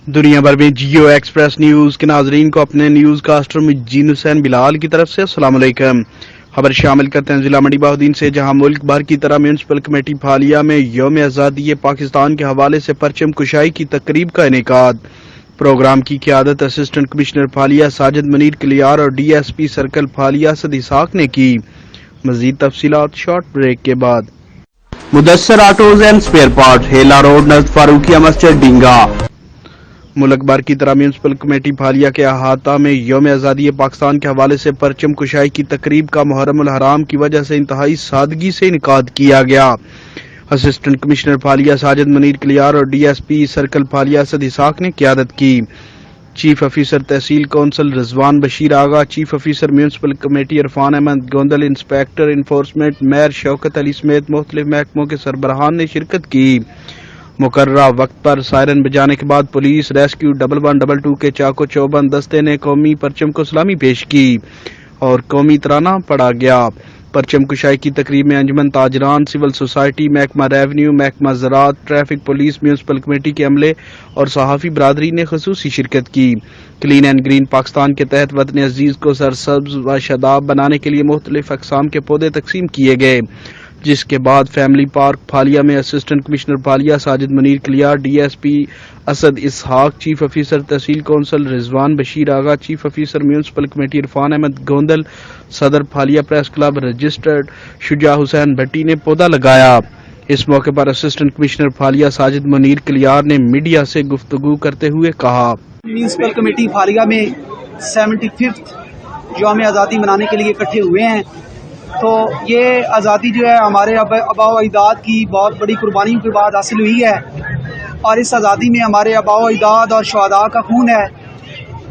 दुनिया भर में जियो एक्सप्रेस न्यूज के नाजरीन को अपने न्यूज कास्टर मुजीन हुसैन बिलाल की तरफ से अस्सलाम वालेकुम। खबर शामिल करते हैं जिला मंडी बहाउद्दीन से, जहां मुल्क भर की तरह म्यूनसिपल कमेटी फालिया में यौम आज़ादी पाकिस्तान के हवाले से परचम कुशाई की तकरीब का इनेकाद। प्रोग्राम की क़ियादत असिस्टेंट कमिश्नर फालिया साजिद मुनीर कलियार और DSP सर्कल फालिया असद इसहाक ने की। मजीद तफसीलात शॉर्ट ब्रेक के बाद। Mudassar autos and spare part, Hela road नज़द फारूकिया मस्जिद डींगा। मुल्क भर की तरह म्यूनसिपल कमेटी फालिया के अहाता में यौम आज़ादी पाकिस्तान के हवाले से परचम कुशाई की तकरीब का मुहर्रम उल हराम की वजह से इंतहाई सादगी से इनेकाद किया गया। असिस्टेंट कमिश्नर फालिया साजिद मुनीर कलियार और DSP सर्कल फालिया असद इसहाक ने क़ियादत की। Chief officer tehsil council Rizwan Bashir Agha, chief officer municipal committee Irfan Ahmed Gondal, inspector enforcement mayor Shaukat Ali समेत मुख्तलिफ महकमों के सरबराहान ने शिरकत की। मुकर्ररा वक्त पर सायरन बजाने के बाद पुलिस रेस्क्यू 1122 के चाको चौबंद दस्ते ने कौमी परचम को सलामी पेश की और कौमी तराना पढ़ा गया। परचम कुशाई की तकरीब में अंजुमन ताजरान, सिविल सोसाइटी, महकमा रेवन्यू, महकमा ज़राअत, ट्रैफिक पुलिस, म्यूनसिपल कमेटी के अमले और सहाफ़ी बरादरी ने खसूसी शिरकत की। क्लीन एंड ग्रीन पाकिस्तान के तहत वतन अजीज को सरसब्ज व शादाब बनाने के लिए मुख्तलिफ अक़साम के पौधे तकसीम किए गए, जिसके बाद फैमिली पार्क फालिया में assistant commissioner Phalia Sajid Munir Kalyar, DSP Asad Ishaq, chief officer tehsil council Rizwan Bashir Agha, chief officer municipal committee Irfan Ahmed Gondal, सदर Phalia press club registered Shuja Hussain Bhatti ने पौधा लगाया। इस मौके पर असिस्टेंट कमिश्नर फालिया साजिद मुनीर कलियार ने मीडिया से गुफ्तगू करते हुए कहा, म्यूनसिपल कमेटी फालिया में 75th यौम आज़ादी मनाने के लिए इकट्ठे हुए हैं। तो ये आज़ादी जो है हमारे आबाओ अजदाद की बहुत बड़ी कुर्बानियों के बाद हासिल हुई है और इस आज़ादी में हमारे आबाओ अजदाद और शुहदा का खून है।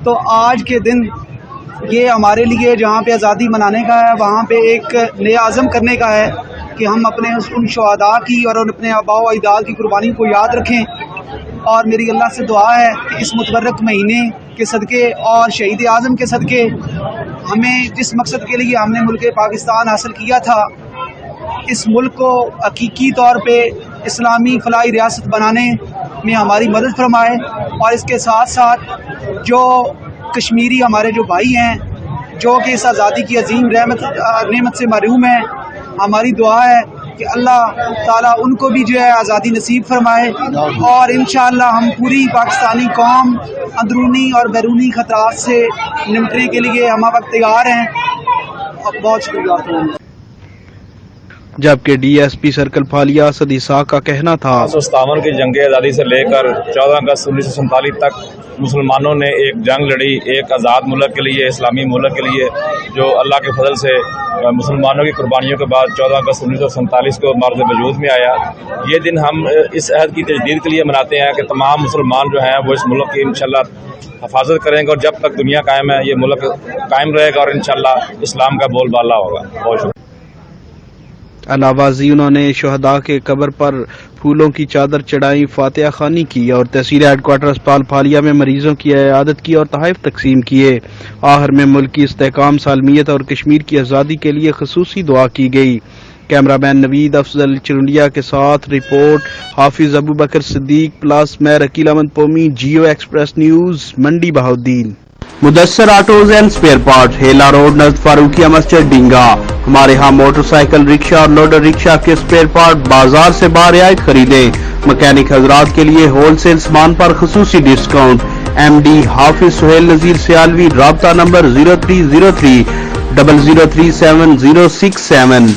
तो आज के दिन ये हमारे लिए जहाँ पे आज़ादी मनाने का है, वहाँ पे एक नया आज़म करने का है कि हम अपने उन शुहदा की और अपने आबाओ अजदाद की कुर्बानी को याद रखें। और मेरी अल्लाह से दुआ है कि इस मुतबर्रक महीने के सदक़े और शहीद आज़म के सदक़े हमें जिस मकसद के लिए हमने मुल्क पाकिस्तान हासिल किया था, इस मुल्क को हकीकी तौर पे इस्लामी फलाही रियासत बनाने में हमारी मदद फरमाए। और इसके साथ साथ जो कश्मीरी हमारे जो भाई हैं जो कि इस आज़ादी की अजीम नेमत से महरूम हैं, हमारी दुआ है कि अल्लाह ताला उनको भी जो है आज़ादी नसीब फरमाए और इंशाअल्लाह हम पूरी पाकिस्तानी कौम अंदरूनी और बैरूनी खतरात से निपटने के लिए हम वक्त तैयार हैं। बहुत शुक्रिया। जबकि DSP सर्कल फालिया असद इसहाक का कहना था, 1957 की जंग आज़ादी से लेकर 14 अगस्त 1947 तक मुसलमानों ने एक जंग लड़ी, एक आज़ाद मुल्क के लिए, इस्लामी मुल्क के लिए, जो अल्लाह के फजल से मुसलमानों की कुर्बानियों के बाद 14 अगस्त 1947 को मार्ज़ वजूद में आया। ये दिन हम इस अहद की तजदीद के लिए मनाते हैं कि तमाम मुसलमान जो हैं वो इस मुल्क की इंशाअल्लाह हिफाजत करेंगे और जब तक दुनिया कायम है ये मुल्क कायम रहेगा और इंशाअल्लाह इस्लाम का बोलबाला होगा। बहुत शुक्रिया। अलावाजी उन्होंने शहदा के कब्र पर फूलों की चादर चढ़ाई, फातिहा खानी की और तहसील हेडक्वार्टर अस्पताल फालिया में मरीजों की इयादत की और तोहफ़े तकसीम किए। आखिर में मुल्क की इस्तेहकाम, सालमियत और कश्मीर की आज़ादी के लिए खसूसी दुआ की गई। कैमरामैन नवीद अफजल चिरुंडिया के साथ रिपोर्ट हाफिज अबू बकर सिद्दीक प्लस मैं Rakeel Ahmed Pomi, Geo Express news Mandi Bahauddin. Mudassar autos and spare part, Hela road नज़द फारूकिया मस्जिद डींगा। हमारे यहाँ मोटरसाइकिल, रिक्शा और लोडर रिक्शा के स्पेयर पार्ट बाजार से बारियात खरीदें। मैकेनिक हजरात के लिए होलसेल सामान पर खसूसी डिस्काउंट। MD हाफिज सुहेल नजीर सियालवी, राब्ता नंबर 0303 0037 067।